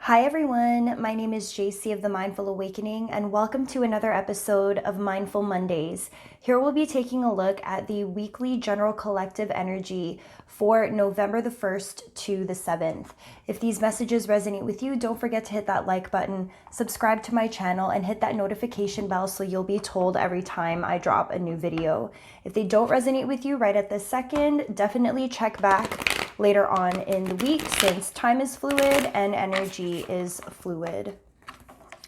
Hi everyone, my name is JC of The Mindful Awakening and welcome to another episode of Mindful Mondays. Here we'll be taking a look at the weekly general collective energy for November the 1st to the 7th. If these messages resonate with you, don't forget to hit that like button, subscribe to my channel, and hit that notification bell so you'll be told every time I drop a new video. If they don't resonate with you right at this second, definitely check back later on in the week since time is fluid and energy is fluid.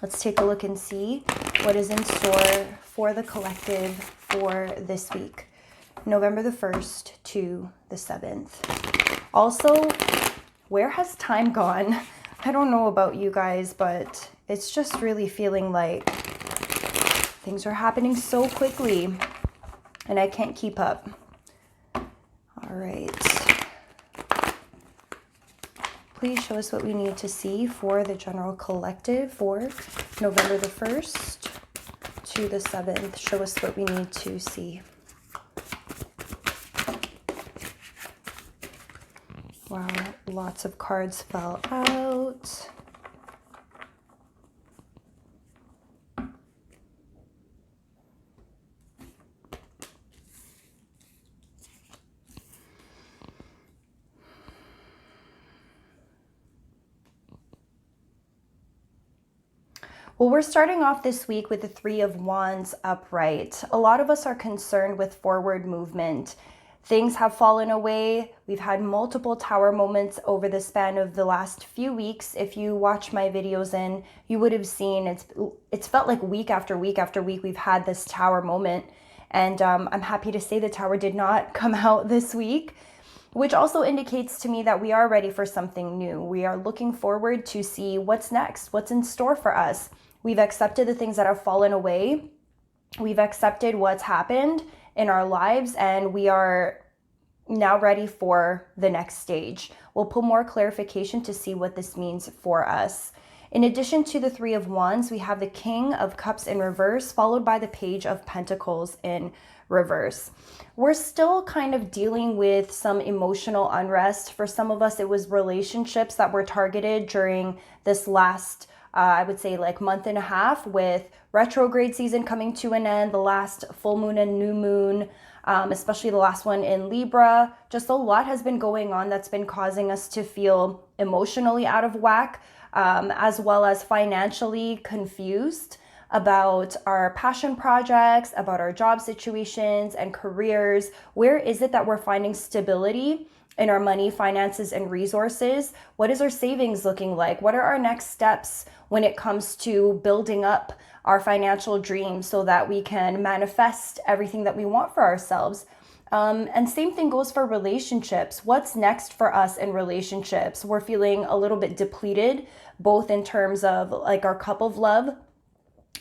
Let's take a look and see what is in store for the collective for this week, November the 1st to the 7th. Also, where has time gone? I don't know about you guys, but it's just really feeling like things are happening so quickly and I can't keep up. All right. Please show us what we need to see for the general collective for November the 1st to the 7th. Show us what we need to see. Wow, lots of cards fell out. Well, we're starting off this week with the Three of Wands upright. A lot of us are concerned with forward movement. Things have fallen away. We've had multiple tower moments over the span of the last few weeks. If you watch my videos in, you would have seen it's felt like week after week after week we've had this tower moment. And I'm happy to say the tower did not come out this week, which also indicates to me that we are ready for something new. We are looking forward to see what's next, what's in store for us. We've accepted the things that have fallen away. We've accepted what's happened in our lives, and we are now ready for the next stage. We'll put more clarification to see what this means for us. In addition to the Three of Wands, we have the King of Cups in reverse, followed by the Page of Pentacles in reverse. We're still kind of dealing with some emotional unrest. For some of us, it was relationships that were targeted during this last I would say like month and a half, with retrograde season coming to an end, the last full moon and new moon, especially the last one in Libra. Just a lot has been going on that's been causing us to feel emotionally out of whack, as well as financially confused about our passion projects, about our job situations and careers. Where is it that we're finding stability in our money, finances, and resources? What is our savings looking like? What are our next steps when it comes to building up our financial dreams so that we can manifest everything that we want for ourselves? And same thing goes for relationships. What's next for us in relationships? We're feeling a little bit depleted, both in terms of like our cup of love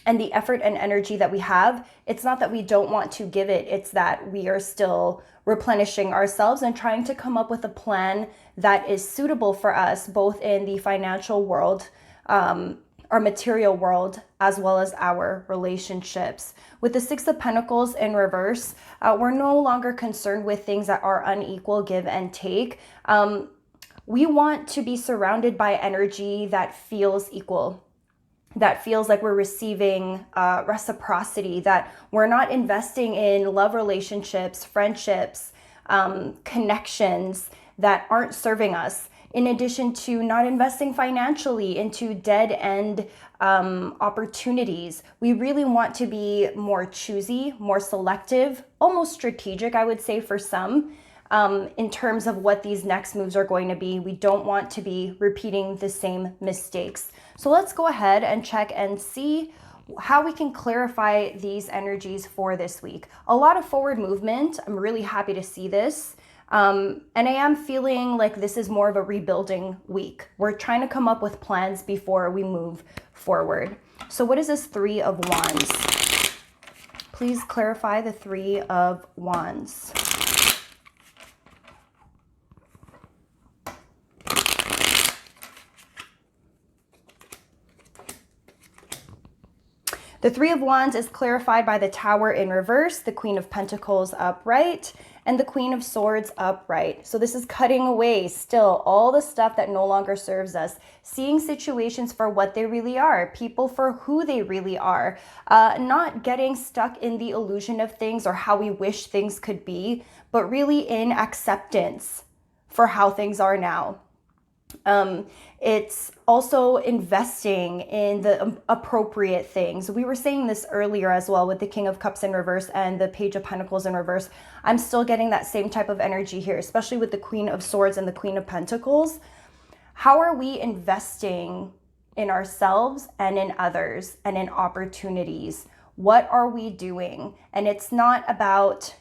and the effort and energy that we have. It's not that we don't want to give it, it's that we are still replenishing ourselves and trying to come up with a plan that is suitable for us, both in the financial world, our material world, as well as our relationships. With the Six of Pentacles in reverse, we're no longer concerned with things that are unequal, give and take. We want to be surrounded by energy that feels equal, that feels like we're receiving reciprocity, that we're not investing in love relationships, friendships, connections that aren't serving us. In addition to not investing financially into dead-end opportunities, we really want to be more choosy, more selective, almost strategic, I would say, for some, in terms of what these next moves are going to be. We don't want to be repeating the same mistakes. So let's go ahead and check and see how we can clarify these energies for this week. A lot of forward movement. I'm really happy to see this. And I am feeling like this is more of a rebuilding week. We're trying to come up with plans before we move forward. So what is this Three of Wands? Please clarify the Three of Wands. The Three of Wands is clarified by the Tower in reverse, the Queen of Pentacles upright, and the Queen of Swords upright. So this is cutting away still all the stuff that no longer serves us, seeing situations for what they really are, people for who they really are, not getting stuck in the illusion of things or how we wish things could be, but really in acceptance for how things are now. It's also investing in the appropriate things. We were saying this earlier as well with the King of Cups in reverse and the Page of Pentacles in reverse. I'm still getting that same type of energy here, especially with the Queen of Swords and the Queen of Pentacles. How are we investing in ourselves and in others and in opportunities? What are we doing? And it's not about,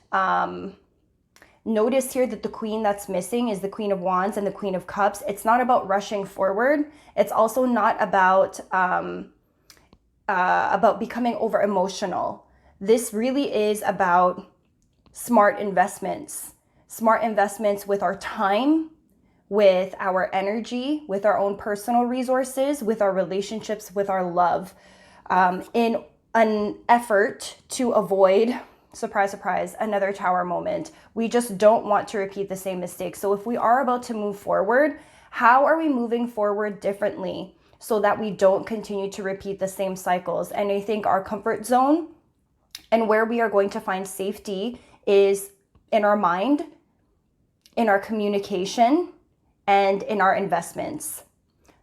notice here that the queen that's missing is the Queen of Wands and the Queen of Cups. It's not about rushing forward. It's also not about becoming over emotional. This really is about smart investments with our time, with our energy, with our own personal resources, with our relationships, with our love, in an effort to avoid, surprise, surprise, another Tower moment. We just don't want to repeat the same mistakes. So if we are about to move forward, how are we moving forward differently so that we don't continue to repeat the same cycles? And I think our comfort zone and where we are going to find safety is in our mind, in our communication, and in our investments.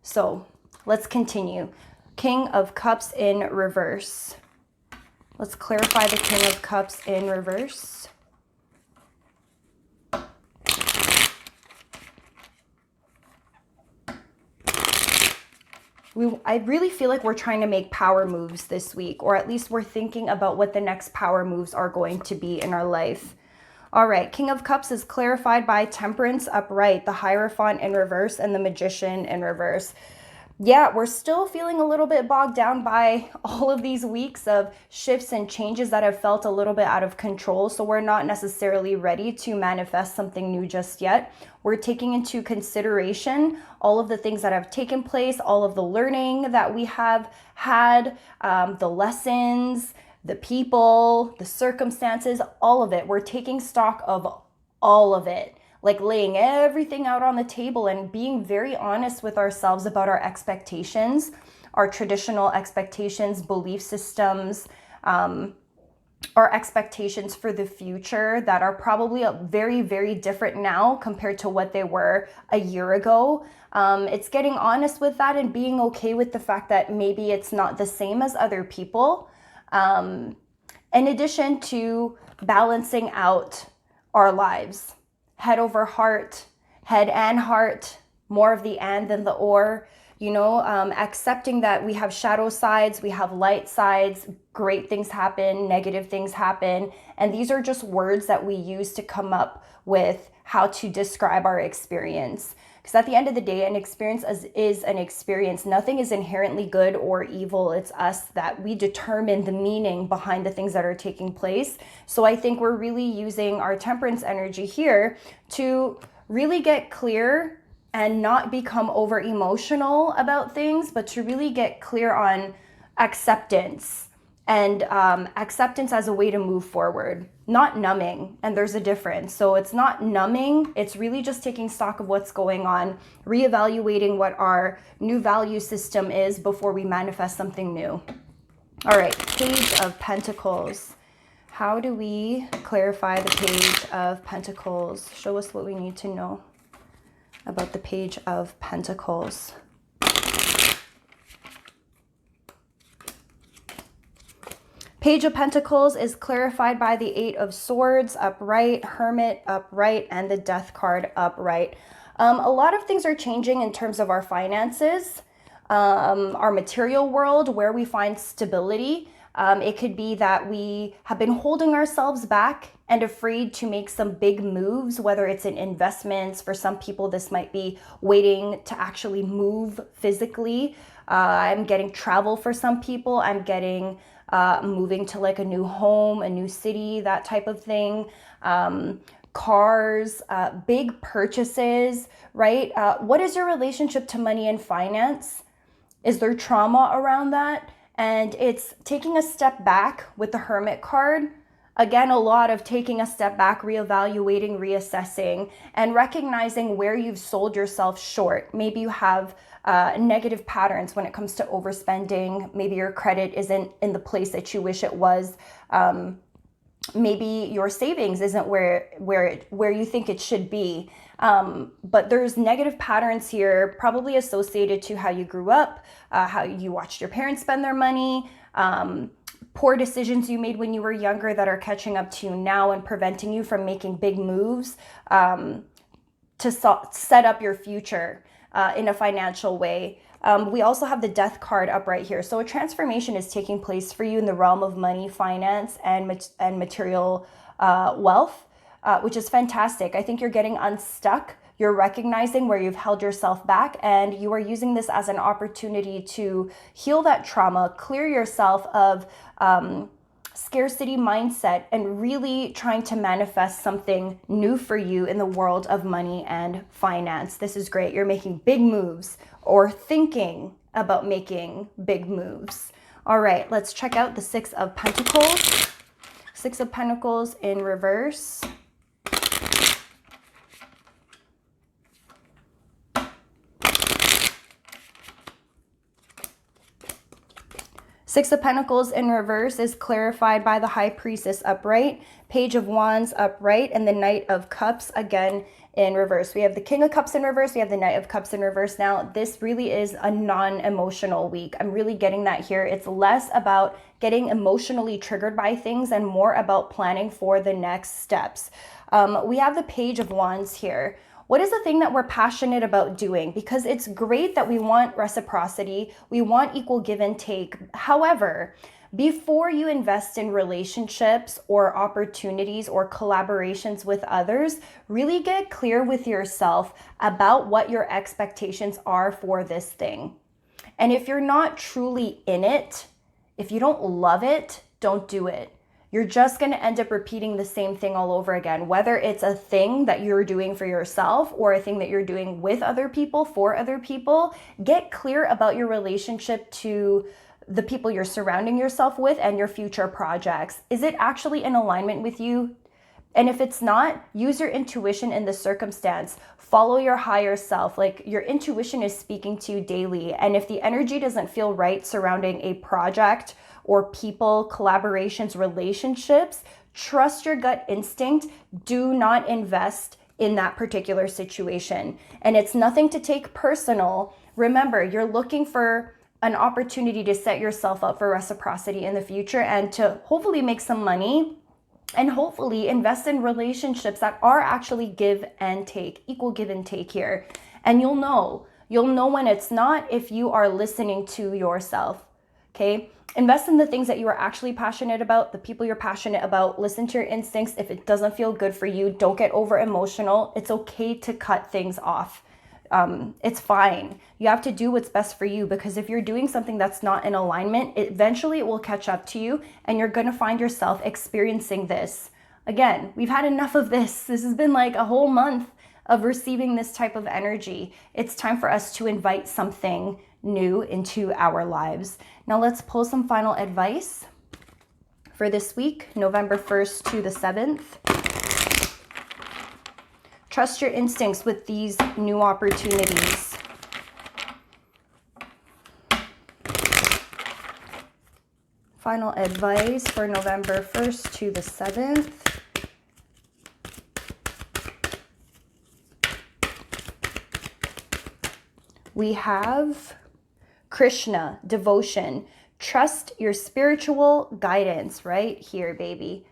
So let's continue. King of Cups in reverse. Let's clarify the King of Cups in reverse. I really feel like we're trying to make power moves this week, or at least we're thinking about what the next power moves are going to be in our life. All right, King of Cups is clarified by Temperance upright, the Hierophant in reverse, and the Magician in reverse. Yeah, we're still feeling a little bit bogged down by all of these weeks of shifts and changes that have felt a little bit out of control. So we're not necessarily ready to manifest something new just yet. We're taking into consideration all of the things that have taken place, all of the learning that we have had, the lessons, the people, the circumstances, all of it. We're taking stock of all of it. Like laying everything out on the table and being very honest with ourselves about our expectations, our traditional expectations, belief systems, our expectations for the future that are probably very, very different now compared to what they were a year ago. It's getting honest with that and being okay with the fact that maybe it's not the same as other people. In addition to balancing out our lives. Head over heart, head and heart, more of the and than the or, accepting that we have shadow sides, we have light sides, great things happen, negative things happen. And these are just words that we use to come up with how to describe our experience. Because at the end of the day, an experience is an experience. Nothing is inherently good or evil. It's us that we determine the meaning behind the things that are taking place. So I think we're really using our Temperance energy here to really get clear and not become over emotional about things, but to really get clear on acceptance and acceptance as a way to move forward, not numbing. And there's a difference. So it's not numbing. It's really just taking stock of what's going on, reevaluating what our new value system is before we manifest something new. All right, Page of Pentacles. How do we clarify the Page of Pentacles? Show us what we need to know about the Page of Pentacles. Page of Pentacles is clarified by the Eight of Swords upright, Hermit upright, and the Death card upright. A lot of things are changing in terms of our finances, our material world, where we find stability. It could be that we have been holding ourselves back and afraid to make some big moves, whether it's in investments. For some people, this might be waiting to actually move physically. I'm getting travel for some people. I'm getting moving to like a new home, a new city, that type of thing. Cars, big purchases, right? What is your relationship to money and finance? Is there trauma around that? And it's taking a step back with the Hermit card, Again, a lot of taking a step back, reevaluating, reassessing, and recognizing where you've sold yourself short. Maybe you have negative patterns when it comes to overspending. Maybe your credit isn't in the place that you wish it was. Maybe your savings isn't where you think it should be. But there's negative patterns here, probably associated to how you grew up, how you watched your parents spend their money, poor decisions you made when you were younger that are catching up to you now and preventing you from making big moves to set up your future in a financial way. We also have the Death card up right here. So a transformation is taking place for you in the realm of money, finance, and material wealth, which is fantastic. I think you're getting unstuck. You're recognizing where you've held yourself back, and you are using this as an opportunity to heal that trauma, clear yourself of scarcity mindset, and really trying to manifest something new for you in the world of money and finance. This is great. You're making big moves or thinking about making big moves. All right, let's check out the Six of Pentacles. Six of Pentacles in reverse. Six of Pentacles in reverse is clarified by the High Priestess upright, Page of Wands upright, and the Knight of Cups again in reverse. We have the King of Cups in reverse. We have the Knight of Cups in reverse. Now, this really is a non-emotional week. I'm really getting that here. It's less about getting emotionally triggered by things and more about planning for the next steps. We have the Page of Wands here. What is the thing that we're passionate about doing? Because it's great that we want reciprocity, we want equal give and take. However, before you invest in relationships or opportunities or collaborations with others, really get clear with yourself about what your expectations are for this thing. And if you're not truly in it, if you don't love it, don't do it. You're just going to end up repeating the same thing all over again, whether it's a thing that you're doing for yourself or a thing that you're doing with other people, for other people. Get clear about your relationship to the people you're surrounding yourself with and your future projects. Is it actually in alignment with you? And if it's not, use your intuition in the circumstance. Follow your higher self. Like, your intuition is speaking to you daily. And if the energy doesn't feel right surrounding a project or people, collaborations, relationships, trust your gut instinct. Do not invest in that particular situation. And it's nothing to take personal. Remember, you're looking for an opportunity to set yourself up for reciprocity in the future and to hopefully make some money and hopefully invest in relationships that are actually give and take, equal give and take here. And you'll know when it's not if you are listening to yourself, okay? Invest in the things that you are actually passionate about, the people you're passionate about. Listen to your instincts. If it doesn't feel good for you, don't get over emotional. It's okay to cut things off. It's fine. You have to do what's best for you, because if you're doing something that's not in alignment, eventually it will catch up to you and you're going to find yourself experiencing this. Again, we've had enough of this. This has been like a whole month of receiving this type of energy. It's time for us to invite something new into our lives. Now let's pull some final advice for this week, November 1st to the 7th. Trust your instincts with these new opportunities. Final advice for November 1st to the 7th. We have Krishna, devotion. Trust your spiritual guidance right here, baby.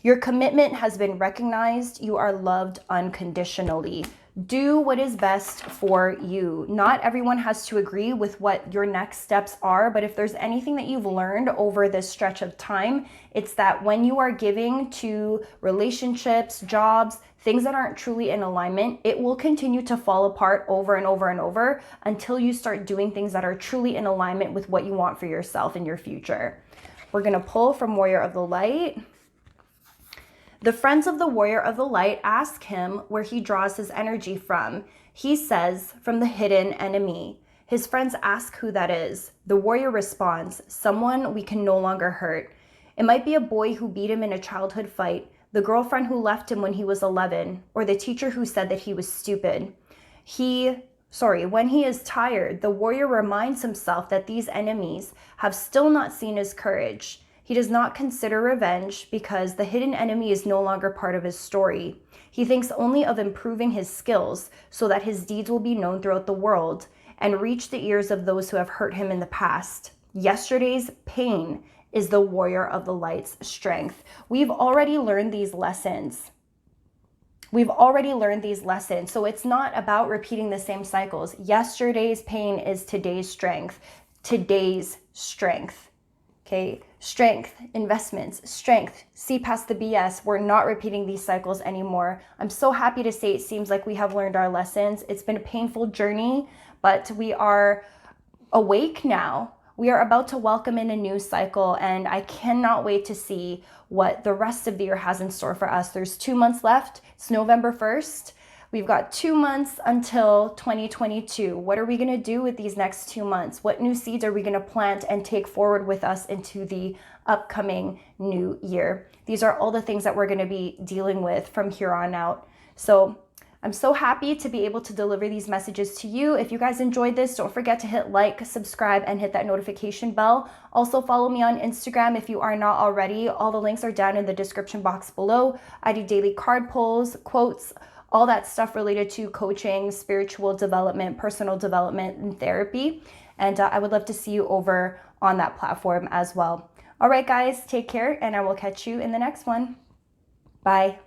Your commitment has been recognized. You are loved unconditionally. Do what is best for you. Not everyone has to agree with what your next steps are, but if there's anything that you've learned over this stretch of time, it's that when you are giving to relationships, jobs, things that aren't truly in alignment, it will continue to fall apart over and over and over until you start doing things that are truly in alignment with what you want for yourself in your future. We're going to pull from Warrior of the Light. The friends of the Warrior of the Light ask him where he draws his energy from. He says, from the hidden enemy. His friends ask who that is. The warrior responds, someone we can no longer hurt. It might be a boy who beat him in a childhood fight, the girlfriend who left him when he was 11, or the teacher who said that he was stupid. When he is tired, the warrior reminds himself that these enemies have still not seen his courage. He does not consider revenge because the hidden enemy is no longer part of his story. He thinks only of improving his skills so that his deeds will be known throughout the world and reach the ears of those who have hurt him in the past. Yesterday's pain is the warrior of the light's strength. We've already learned these lessons. So it's not about repeating the same cycles. Yesterday's pain is today's strength. Okay, strength, investments, strength, see past the BS. We're not repeating these cycles anymore. I'm so happy to say it seems like we have learned our lessons. It's been a painful journey, but we are awake now. We are about to welcome in a new cycle, and I cannot wait to see what the rest of the year has in store for us. There's 2 months left. It's November 1st. We've got 2 months until 2022. What are we going to do with these next 2 months? What new seeds are we going to plant and take forward with us into the upcoming new year? These are all the things that we're going to be dealing with from here on out. So I'm so happy to be able to deliver these messages to you. If you guys enjoyed this, don't forget to hit like, subscribe, and hit that notification bell. Also follow me on Instagram if you are not already. All the links are down in the description box below. I do daily card pulls, quotes, all that stuff related to coaching, spiritual development, personal development, and therapy. And I would love to see you over on that platform as well. All right, guys, take care, and I will catch you in the next one. Bye.